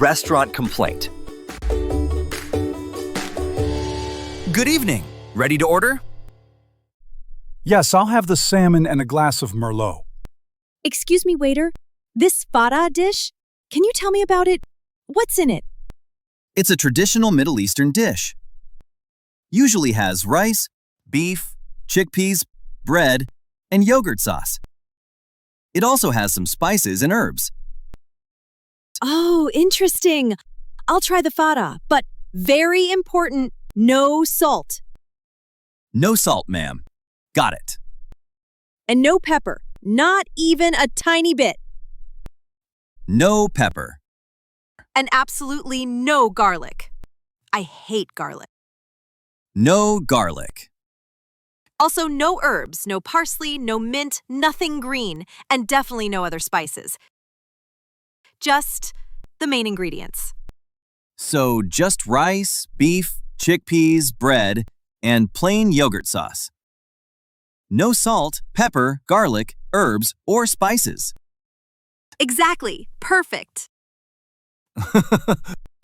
restaurant complaint. Good evening. Ready to order? Yes, I'll have the salmon and a glass of Merlot. Excuse me, waiter. This fada dish? Can you tell me about it? What's in it? It's a traditional Middle Eastern dish. Usually has rice, beef, chickpeas, bread, and yogurt sauce. It also has some spices and herbs. Oh, interesting. I'll try the fada, but very important, no salt. No salt, ma'am. Got it. And no pepper, not even a tiny bit. No pepper. And absolutely no garlic. I hate garlic. No garlic. Also, no herbs, no parsley, no mint, nothing green, and definitely no other spices. Just the main ingredients. So just rice, beef, chickpeas, bread, and plain yogurt sauce. No salt, pepper, garlic, herbs, or spices. Exactly. Perfect.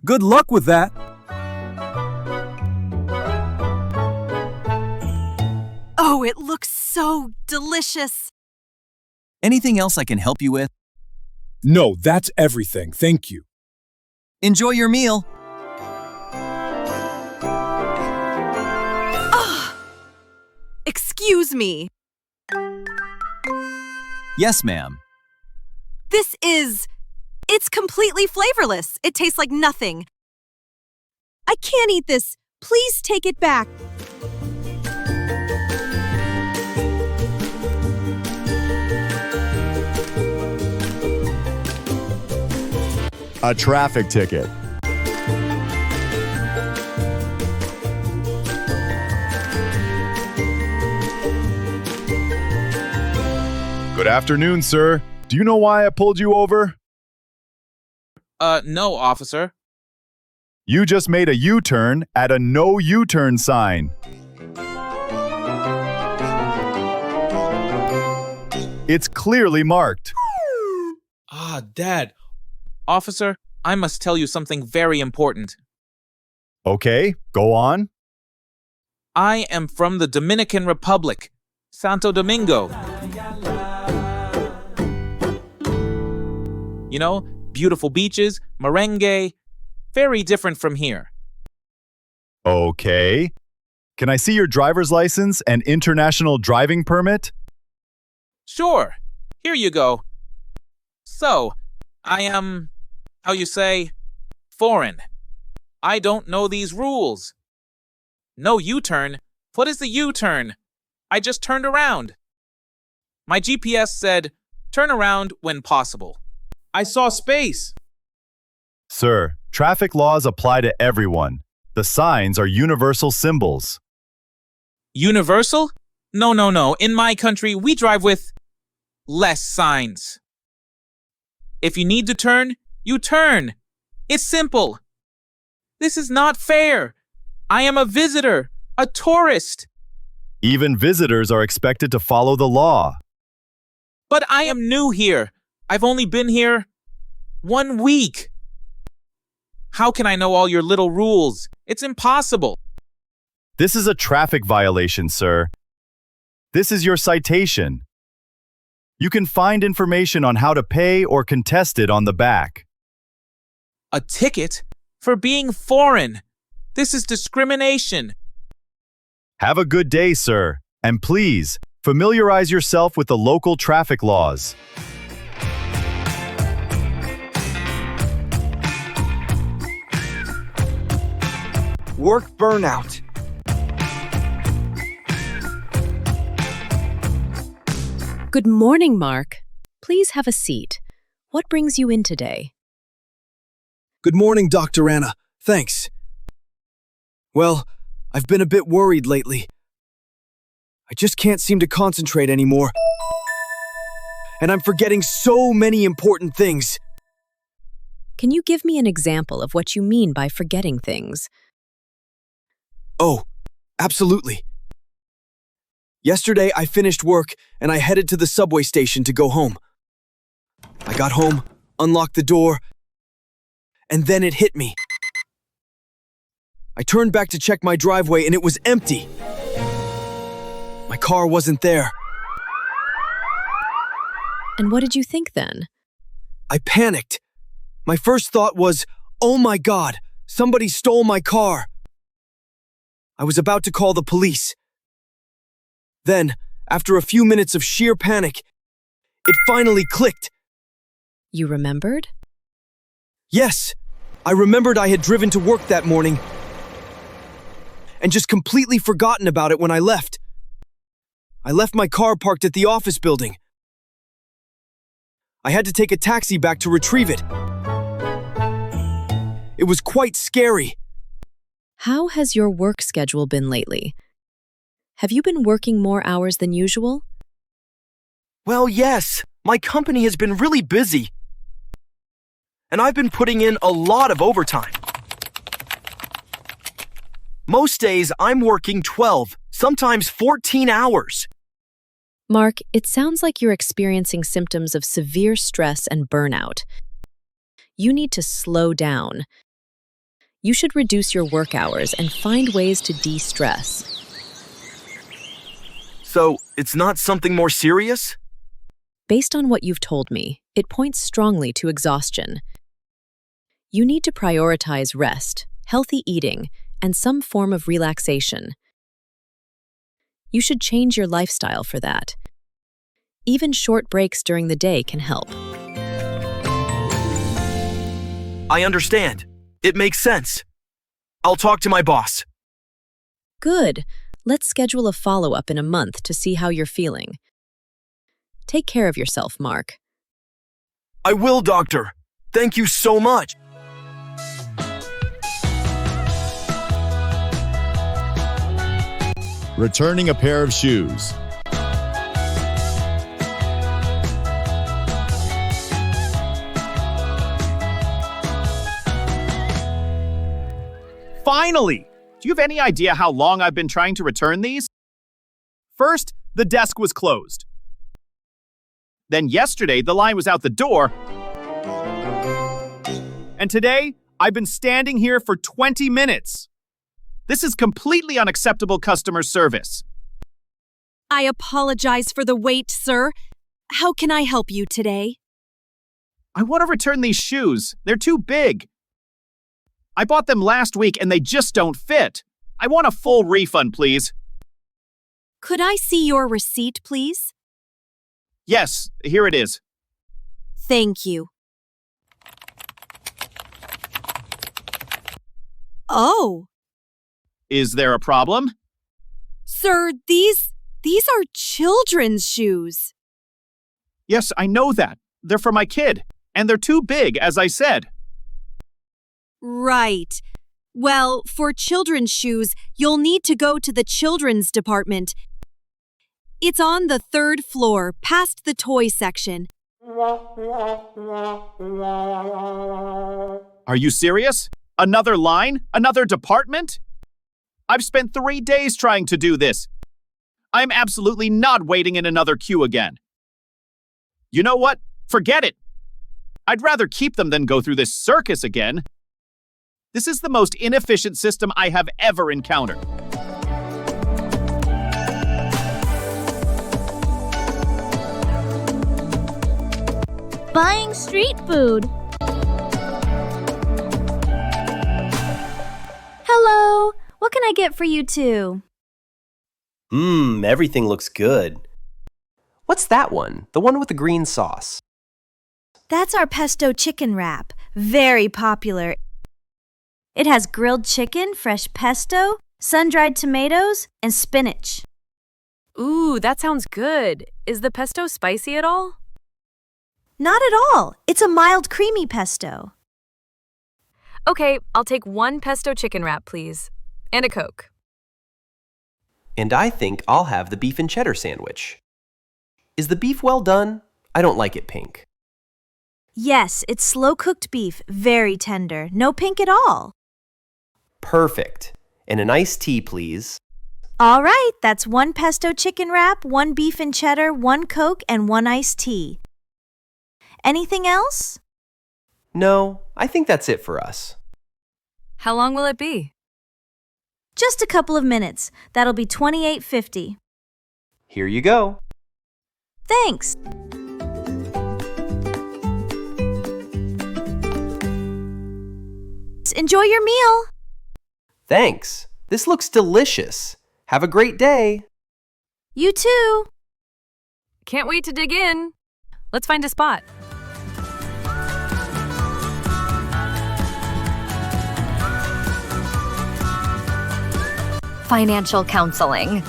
Good luck with that. Oh, it looks so delicious. Anything else I can help you with? No, that's everything. Thank you. Enjoy your meal. Excuse me. Yes, ma'am. It's completely flavorless. It tastes like nothing. I can't eat this. Please take it back. A traffic ticket. Good afternoon, sir. Do you know why I pulled you over? No, officer. You just made a U-turn at a no U-turn sign. It's clearly marked. Dad. Officer, I must tell you something very important. Okay, go on. I am from the Dominican Republic, Santo Domingo. You know, beautiful beaches, merengue, very different from here. Okay. Can I see your driver's license and international driving permit? Sure, here you go. So, I am, how you say, foreign. I don't know these rules. No U-turn? What is the U-turn? I just turned around. My GPS said, turn around when possible. I saw space. Sir, traffic laws apply to everyone. The signs are universal symbols. Universal? No. In my country, we drive with less signs. If you need to turn, you turn. It's simple. This is not fair. I am a visitor, a tourist. Even visitors are expected to follow the law. But I am new here. I've only been here 1 week. How can I know all your little rules? It's impossible. This is a traffic violation, sir. This is your citation. You can find information on how to pay or contest it on the back. A ticket? For being foreign. This is discrimination. Have a good day, sir. And please, familiarize yourself with the local traffic laws. Work burnout. Good morning, Mark. Please have a seat. What brings you in today? Good morning, Dr. Anna. Thanks. Well, I've been a bit worried lately. I just can't seem to concentrate anymore. And I'm forgetting so many important things. Can you give me an example of what you mean by forgetting things? Oh, absolutely. Yesterday, I finished work and I headed to the subway station to go home. I got home, unlocked the door, and then it hit me. I turned back to check my driveway and it was empty. My car wasn't there. And what did you think then? I panicked. My first thought was, oh my God, somebody stole my car. I was about to call the police. Then, after a few minutes of sheer panic, it finally clicked. You remembered? Yes, I remembered I had driven to work that morning and just completely forgotten about it when I left. I left my car parked at the office building. I had to take a taxi back to retrieve it. It was quite scary. How has your work schedule been lately? Have you been working more hours than usual? Well, yes, my company has been really busy. And I've been putting in a lot of overtime. Most days I'm working 12, sometimes 14 hours. Mark, it sounds like you're experiencing symptoms of severe stress and burnout. You need to slow down. You should reduce your work hours and find ways to de-stress. So, it's not something more serious? Based on what you've told me, it points strongly to exhaustion. You need to prioritize rest, healthy eating, and some form of relaxation. You should change your lifestyle for that. Even short breaks during the day can help. I understand. It makes sense. I'll talk to my boss. Good. Let's schedule a follow-up in a month to see how you're feeling. Take care of yourself, Mark. I will, Doctor. Thank you so much. Returning a pair of shoes. Finally! Do you have any idea how long I've been trying to return these? First, the desk was closed. Then yesterday, the line was out the door. And today, I've been standing here for 20 minutes. This is completely unacceptable customer service. I apologize for the wait, sir. How can I help you today? I want to return these shoes. They're too big. I bought them last week and they just don't fit. I want a full refund, please. Could I see your receipt, please? Yes, here it is. Thank you. Oh, Is there a problem? sir, these are children's shoes. Yes, I know that. They're for my kid. And they're too big, as I said. Right. Well, for children's shoes, you'll need to go to the children's department. It's on the 3rd floor, past the toy section. Are you serious? Another line? Another department? I've spent 3 days trying to do this. I'm absolutely not waiting in another queue again. You know what? Forget it. I'd rather keep them than go through this circus again. This is the most inefficient system I have ever encountered. Buying street food. Hello, what can I get for you two? Everything looks good. What's that one? The one with the green sauce. That's our pesto chicken wrap. Very popular. It has grilled chicken, fresh pesto, sun-dried tomatoes, and spinach. Ooh, that sounds good. Is the pesto spicy at all? Not at all. It's a mild, creamy pesto. Okay, I'll take 1 pesto chicken wrap, please. And a Coke. And I think I'll have the beef and cheddar sandwich. Is the beef well done? I don't like it pink. Yes, it's slow-cooked beef, very tender. No pink at all. Perfect. And an iced tea, please. All right, that's 1 pesto chicken wrap, 1 beef and cheddar, 1 Coke, and 1 iced tea. Anything else? No, I think that's it for us. How long will it be? Just a couple of minutes. That'll be $28.50. Here you go. Thanks. Enjoy your meal. Thanks. This looks delicious. Have a great day. You too. Can't wait to dig in. Let's find a spot. Financial counseling.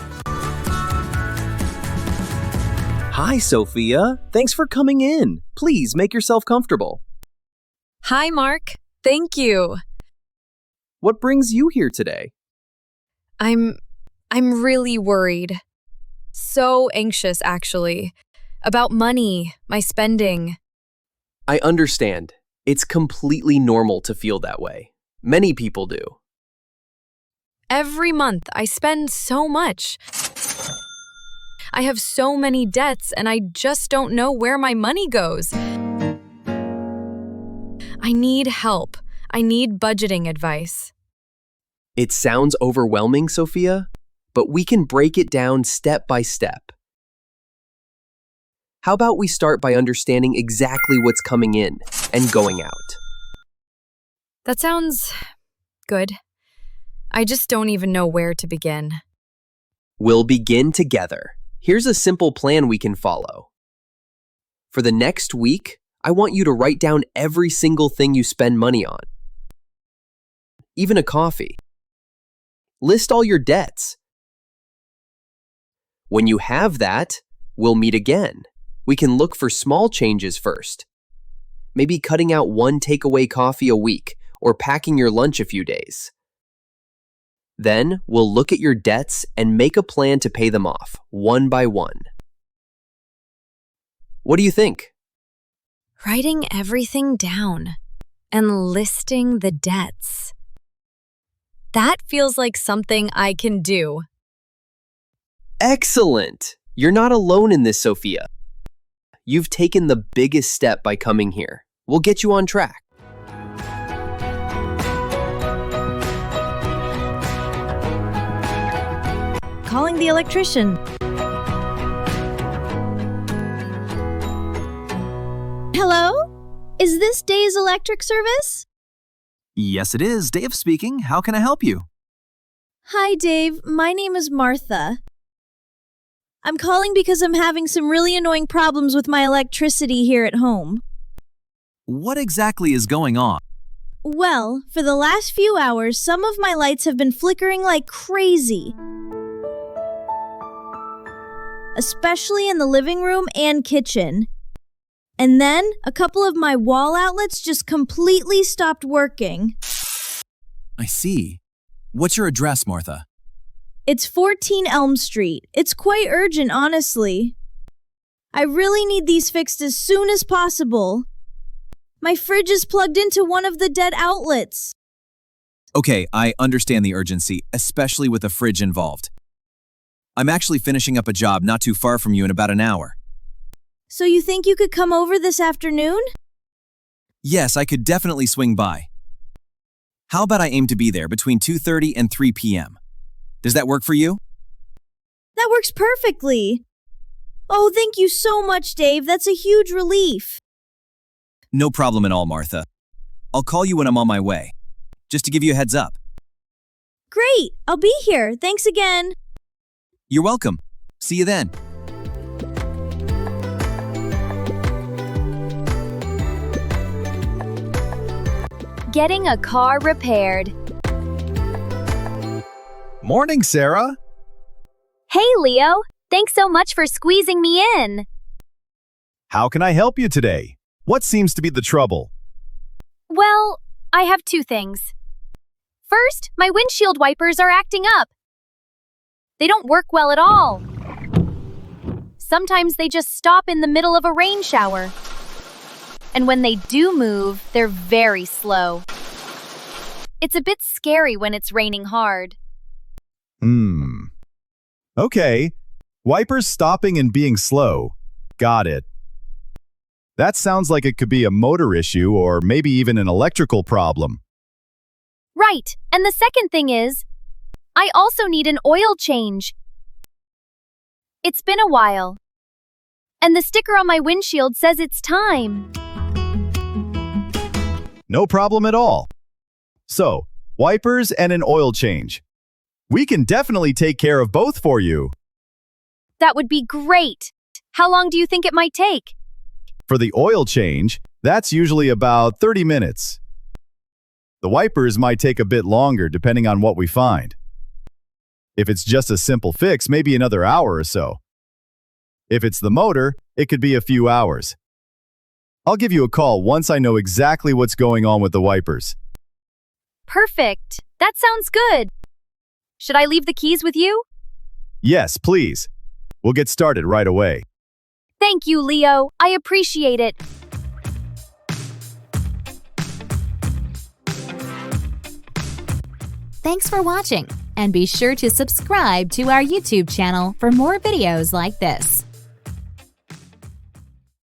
Hi, Sophia. Thanks for coming in. Please make yourself comfortable. Hi, Mark. Thank you. What brings you here today? I'm really worried. So anxious, actually. About money, my spending. I understand. It's completely normal to feel that way. Many people do. Every month, I spend so much. I have so many debts, and I just don't know where my money goes. I need help. I need budgeting advice. It sounds overwhelming, Sophia, but we can break it down step by step. How about we start by understanding exactly what's coming in and going out? That sounds good. I just don't even know where to begin. We'll begin together. Here's a simple plan we can follow. For the next week, I want you to write down every single thing you spend money on. Even a coffee. List all your debts. When you have that, we'll meet again. We can look for small changes first. Maybe cutting out one takeaway coffee a week or packing your lunch a few days. Then we'll look at your debts and make a plan to pay them off, one by one. What do you think? Writing everything down and listing the debts. That feels like something I can do. Excellent! You're not alone in this, Sophia. You've taken the biggest step by coming here. We'll get you on track. Calling the electrician. Hello? Is this Dave's electric service? Yes, it is. Dave speaking. How can I help you? Hi, Dave. My name is Martha. I'm calling because I'm having some really annoying problems with my electricity here at home. What exactly is going on? Well, for the last few hours, some of my lights have been flickering like crazy. Especially in the living room and kitchen. And then, a couple of my wall outlets just completely stopped working. I see. What's your address, Martha? It's 14 Elm Street. It's quite urgent, honestly. I really need these fixed as soon as possible. My fridge is plugged into one of the dead outlets. Okay, I understand the urgency, especially with the fridge involved. I'm actually finishing up a job not too far from you in about an hour. So you think you could come over this afternoon? Yes, I could definitely swing by. How about I aim to be there between 2:30 and 3 p.m.? Does that work for you? That works perfectly. Oh, thank you so much, Dave. That's a huge relief. No problem at all, Martha. I'll call you when I'm on my way, just to give you a heads up. Great. I'll be here. Thanks again. You're welcome. See you then. Getting a car repaired. Morning, Sarah. Hey, Leo. Thanks so much for squeezing me in. How can I help you today? What seems to be the trouble? Well, I have two things. First, my windshield wipers are acting up. They don't work well at all. Sometimes they just stop in the middle of a rain shower. And when they do move, they're very slow. It's a bit scary when it's raining hard. Okay. Wipers stopping and being slow. Got it. That sounds like it could be a motor issue or maybe even an electrical problem. Right, and the second thing is, I also need an oil change. It's been a while. And the sticker on my windshield says it's time. No problem at all. So, wipers and an oil change. We can definitely take care of both for you. That would be great. How long do you think it might take? For the oil change, that's usually about 30 minutes. The wipers might take a bit longer depending on what we find. If it's just a simple fix, maybe another hour or so. If it's the motor, it could be a few hours. I'll give you a call once I know exactly what's going on with the wipers. Perfect. That sounds good. Should I leave the keys with you? Yes, please. We'll get started right away. Thank you, Leo. I appreciate it. Thanks for watching, and be sure to subscribe to our YouTube channel for more videos like this.